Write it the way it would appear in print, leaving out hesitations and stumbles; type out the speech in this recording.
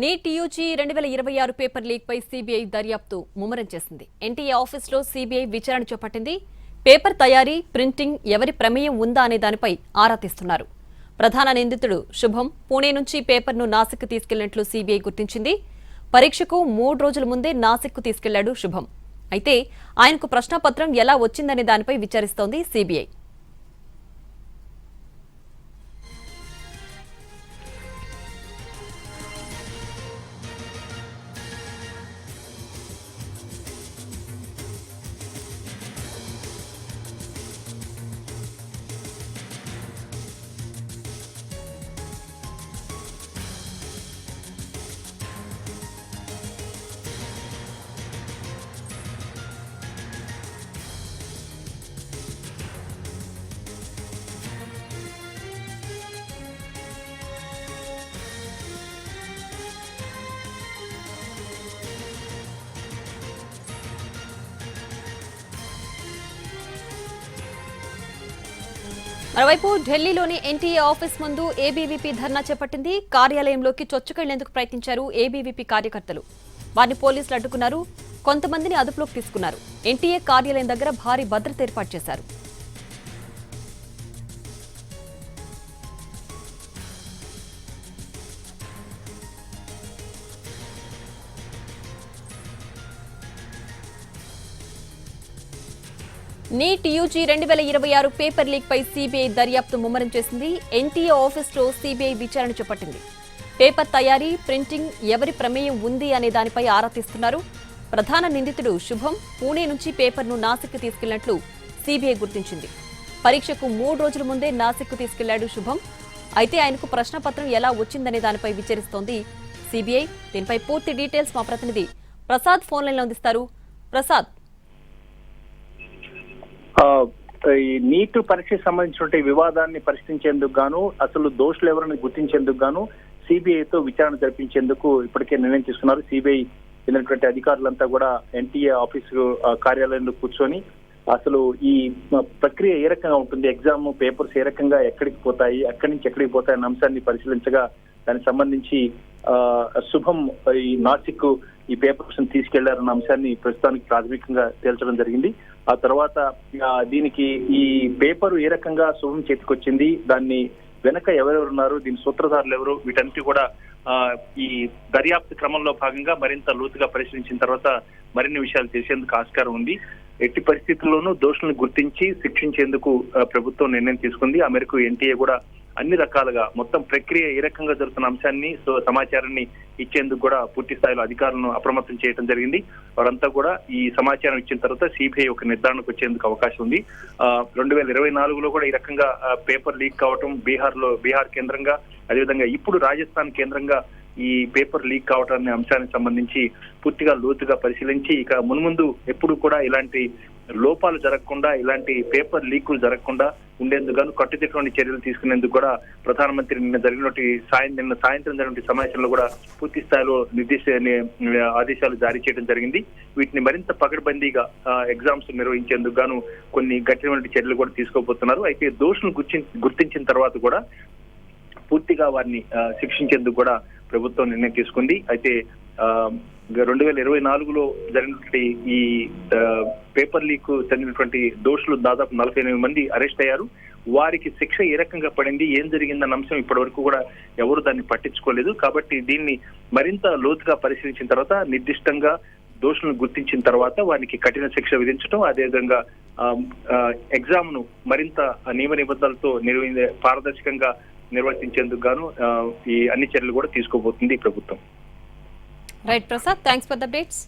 NEET UG 2026 paper leak పై CBI దర్యాప్తు ముమ్మరం చేసింది. ఎన్టీఏ ఆఫీసులో సీబీఐ విచారణ చేపట్టింది. పేపర్ తయారీ, ప్రింటింగ్ ఎవరి ప్రమేయం ఉందా అనే దానిపై ఆరా తీస్తున్నారు. ప్రధాన నిందితుడు శుభం పూణే నుంచి పేపర్ను నాసిక్ తీసుకెళ్లినట్లు సీబీఐ గుర్తించింది. పరీక్షకు 3 రోజుల ముందే నాసిక్ తీసుకెళ్లాడు శుభం. అయితే ఆయనకు ప్రశ్నపత్రం ఎలా వచ్చిందనే దానిపై విచారిస్తోంది సీబీఐ. మరోవైపు ఢిల్లీలోని ఎన్టీఏ ఆఫీస్ ముందు ఏబీవీపీ ధర్నా చేపట్టింది. కార్యాలయంలోకి చొచ్చుకెళ్లేందుకు ప్రయత్నించారు ఏబీవీపీ కార్యకర్తలు. వారిని పోలీసులు అడ్డుకున్నారు. కొంతమందిని అదుపులోకి తీసుకున్నారు. ఎన్టీఏ కార్యాలయం దగ్గర భారీ భద్రత ఏర్పాటు చేశారు. నీట్ యూజీ 2026 పేపర్ లీక్ పై సీబీఐ దర్యాప్తు ముమ్మరం చేసింది. ఎన్టీఏ ఆఫీసులో సీబీఐ విచారణ చేపట్టింది. పేపర్ తయారీ, ప్రింటింగ్ ఎవరి ప్రమేయం ఉంది అనే దానిపై ఆరా తీస్తున్నారు. ప్రధాన నిందితుడు శుభం పూణే నుంచి పేపర్ను నాసిక్ తీసుకెళ్లినట్లు సీబీఐ గుర్తించింది. పరీక్షకు 3 రోజుల ముందే నాసిక్ తీసుకెళ్లాడు శుభం. అయితే ఆయనకు ప్రశ్నపత్రం ఎలా వచ్చిందనే దానిపై విచారిస్తోంది సీబీఐ. దీనిపై పూర్తి డీటెయిల్స్ మా ప్రతినిధి ప్రసాద్ ఫోన్ లైన్లో అందిస్తారు. ప్రసాద్, ఈ నీట్ పరీక్షకు సంబంధించిన వివాదాన్ని పరిష్కరించేందుకు గాను, అసలు దోషులు ఎవరని గుర్తించేందుకు గాను సిబిఐతో విచారణ జరిపించేందుకు ఇప్పటికే నిర్ణయం తీసుకున్నారు. సిబిఐ చెందినటువంటి అధికారులంతా కూడా ఎన్టీఏ ఆఫీసు కార్యాలయంలో కూర్చొని అసలు ఈ ప్రక్రియ ఏ రకంగా ఉంటుంది, ఎగ్జామ్ పేపర్స్ ఏ రకంగా ఎక్కడికి పోతాయి, ఎక్కడి నుంచి ఎక్కడికి పోతాయి అన్న అంశాన్ని పరిశీలించగా దానికి సంబంధించి శుభం ఈ నాసిక్ ఈ పేపర్స్ తీసుకెళ్లారన్న అంశాన్ని ప్రస్తుతానికి ప్రాథమికంగా తేల్చడం జరిగింది. ఆ తర్వాత దీనికి ఈ పేపర్ ఏ రకంగా శుభం చేతికొచ్చింది, దాన్ని వెనక ఎవరెవరున్నారు, దీని సూత్రధారులు ఎవరు, వీటన్నిటి కూడా ఈ దర్యాప్తు క్రమంలో భాగంగా మరింత లోతుగా పరిశీలించిన తర్వాత మరిన్ని విషయాలు తెలిసేందుకు ఆస్కారం ఉంది. ఎట్టి పరిస్థితుల్లోనూ దోషులను గుర్తించి శిక్షించేందుకు ప్రభుత్వం నిర్ణయం తీసుకుంది. ఆ మేరకు ఎన్టీఏ కూడా అన్ని రకాలుగా మొత్తం ప్రక్రియ ఏ రకంగా జరుగుతున్న అంశాన్ని సమాచారాన్ని ఇచ్చేందుకు కూడా పూర్తి స్థాయిలో అధికారులను అప్రమత్తం చేయడం జరిగింది. వారంతా కూడా ఈ సమాచారం ఇచ్చిన తర్వాత సిబిఐ ఒక నిర్ధారణకు వచ్చేందుకు అవకాశం ఉంది. 2024లో కూడా ఈ రకంగా పేపర్ లీక్ కావటం, బీహార్ కేంద్రంగా, అదేవిధంగా ఇప్పుడు రాజస్థాన్ కేంద్రంగా ఈ పేపర్ లీక్ కావటం అనే అంశానికి సంబంధించి పూర్తిగా లోతుగా పరిశీలించి ఇక మున్ముందు ఎప్పుడు కూడా ఇలాంటి లోపాలు జరగకుండా, ఇలాంటి పేపర్ లీకులు జరగకుండా ఉండేందుకు గాను కట్టుదిట్టమైన చర్యలు తీసుకునేందుకు కూడా ప్రధానమంత్రి నిన్న సాయంత్రం జరిగిన సమావేశంలో కూడా పూర్తి స్థాయిలో ఆదేశాలు జారీ చేయడం జరిగింది. వీటిని మరింత పకడ్బందీగా ఎగ్జామ్స్ నిర్వహించేందుకు గాను కొన్ని కఠినమైన చర్యలు కూడా తీసుకోబోతున్నారు. అయితే దోషులను గుర్తించిన తర్వాత కూడా పూర్తిగా వారిని శిక్షించేందుకు కూడా ప్రభుత్వం నిర్ణయం తీసుకుంది. అయితే 2024లో జరిగినటువంటి ఈ పేపర్ లీక్ చెందినటువంటి దోషులు దాదాపు 48 మంది అరెస్ట్ అయ్యారు. వారికి శిక్ష ఏ రకంగా పడింది, ఏం జరిగిందన్న అంశం ఇప్పటి వరకు కూడా ఎవరు దాన్ని పట్టించుకోలేదు. కాబట్టి దీన్ని మరింత లోతుగా పరిశీలించిన తర్వాత నిర్దిష్టంగా దోషులను గుర్తించిన తర్వాత వారికి కఠిన శిక్ష విధించడం, అదేవిధంగా ఎగ్జామ్ ను మరింత నియమ నిబంధనలతో పారదర్శకంగా నిర్వర్తించేందుకు గాను ఈ అన్ని చర్యలు కూడా తీసుకోబోతుంది ప్రభుత్వం. Right Prasad, thanks for the updates.